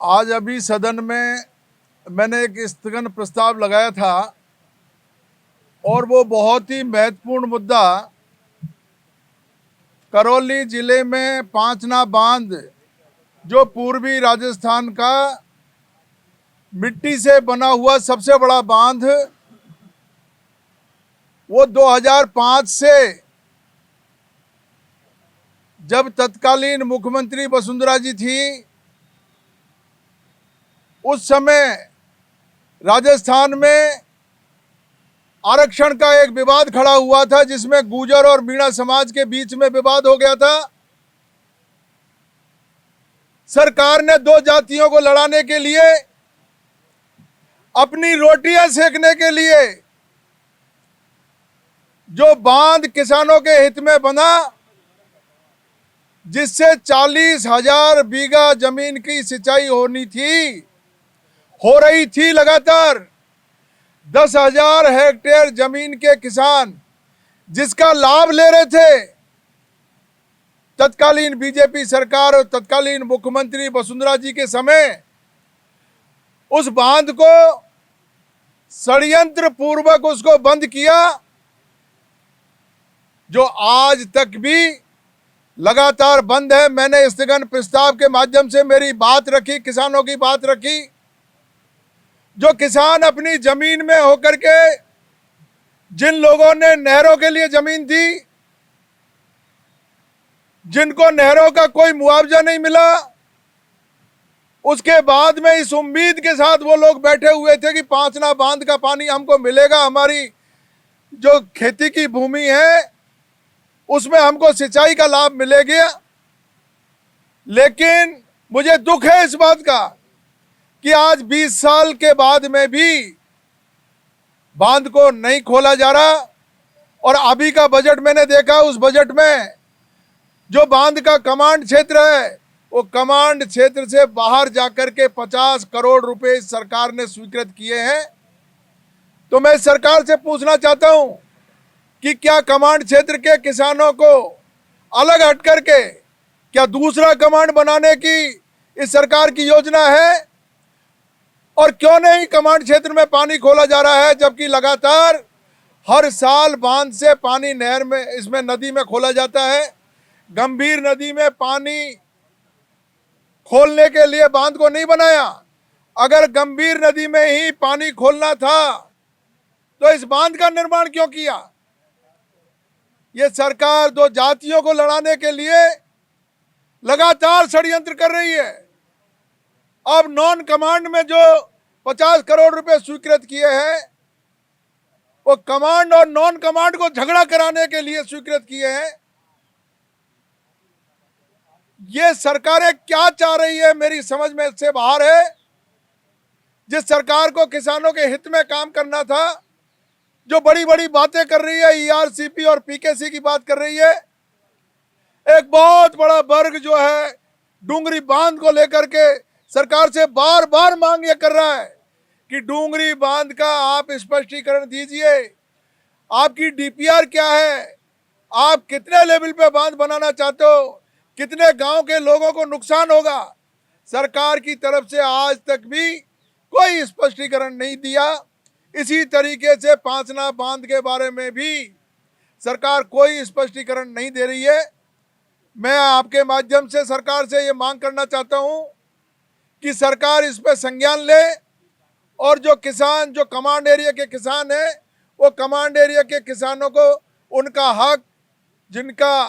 आज अभी सदन में मैंने एक स्थगन प्रस्ताव लगाया था और वो बहुत ही महत्वपूर्ण मुद्दा करौली जिले में पांचना बांध जो पूर्वी राजस्थान का मिट्टी से बना हुआ सबसे बड़ा बांध, वो 2005 से जब तत्कालीन मुख्यमंत्री वसुंधरा जी थी उस समय राजस्थान में आरक्षण का एक विवाद खड़ा हुआ था, जिसमें गुर्जर और मीणा समाज के बीच में विवाद हो गया था। सरकार ने दो जातियों को लड़ाने के लिए, अपनी रोटियां सेकने के लिए जो बांध किसानों के हित में बना, जिससे 40,000 बीघा जमीन की सिंचाई होनी थी, हो रही थी लगातार। 10,000 हेक्टेयर जमीन के किसान जिसका लाभ ले रहे थे, तत्कालीन बीजेपी सरकार और तत्कालीन मुख्यमंत्री वसुंधरा जी के समय उस बांध को षड्यंत्र पूर्वक उसको बंद किया, जो आज तक भी लगातार बंद है। मैंने स्थगन प्रस्ताव के माध्यम से मेरी बात रखी, किसानों की बात रखी। जो किसान अपनी जमीन में होकर के, जिन लोगों ने नहरों के लिए जमीन दी, जिनको नहरों का कोई मुआवजा नहीं मिला, उसके बाद में इस उम्मीद के साथ वो लोग बैठे हुए थे कि पांचना बांध का पानी हमको मिलेगा, हमारी जो खेती की भूमि है उसमें हमको सिंचाई का लाभ मिलेगा। लेकिन मुझे दुख है इस बात का कि आज 20 साल के बाद में भी बांध को नहीं खोला जा रहा। और अभी का बजट मैंने देखा, उस बजट में जो बांध का कमांड क्षेत्र है, वो कमांड क्षेत्र से बाहर जाकर के 50 करोड़ रुपए सरकार ने स्वीकृत किए हैं। तो मैं सरकार से पूछना चाहता हूं कि क्या कमांड क्षेत्र के किसानों को अलग हट करके क्या दूसरा कमांड बनाने की इस सरकार की योजना है? और क्यों नहीं कमांड क्षेत्र में पानी खोला जा रहा है, जबकि लगातार हर साल बांध से पानी नहर में, इसमें नदी में खोला जाता है। गंभीर नदी में पानी खोलने के लिए बांध को नहीं बनाया। अगर गंभीर नदी में ही पानी खोलना था तो इस बांध का निर्माण क्यों किया? ये सरकार दो जातियों को लड़ाने के लिए लगातार षड्यंत्र कर रही है। अब नॉन कमांड में जो 50 करोड़ रुपए स्वीकृत किए हैं, वो कमांड और नॉन कमांड को झगड़ा कराने के लिए स्वीकृत किए हैं। ये सरकारें क्या चाह रही है, मेरी समझ में से बाहर है। जिस सरकार को किसानों के हित में काम करना था, जो बड़ी बड़ी बातें कर रही है, ईआरसीपी और पीकेसी की बात कर रही है। एक बहुत बड़ा वर्ग जो है डूंगरी बांध को लेकर के सरकार से बार बार मांग ये कर रहा है कि डूंगरी बांध का आप स्पष्टीकरण दीजिए। आपकी डीपीआर क्या है? आप कितने लेवल पे बांध बनाना चाहते हो? कितने गांव के लोगों को नुकसान होगा? सरकार की तरफ से आज तक भी कोई स्पष्टीकरण नहीं दिया। इसी तरीके से पांचना बांध के बारे में भी सरकार कोई स्पष्टीकरण नहीं दे रही है। मैं आपके माध्यम से सरकार से ये मांग करना चाहता हूं कि सरकार इस पर संज्ञान ले और जो किसान, जो कमांड एरिया के किसान हैं, वो कमांड एरिया के किसानों को उनका हक, जिनका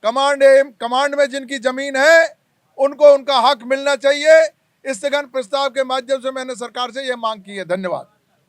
कमांड में जिनकी जमीन है, उनको उनका हक मिलना चाहिए। स्थगन प्रस्ताव के माध्यम से मैंने सरकार से ये मांग की है। धन्यवाद।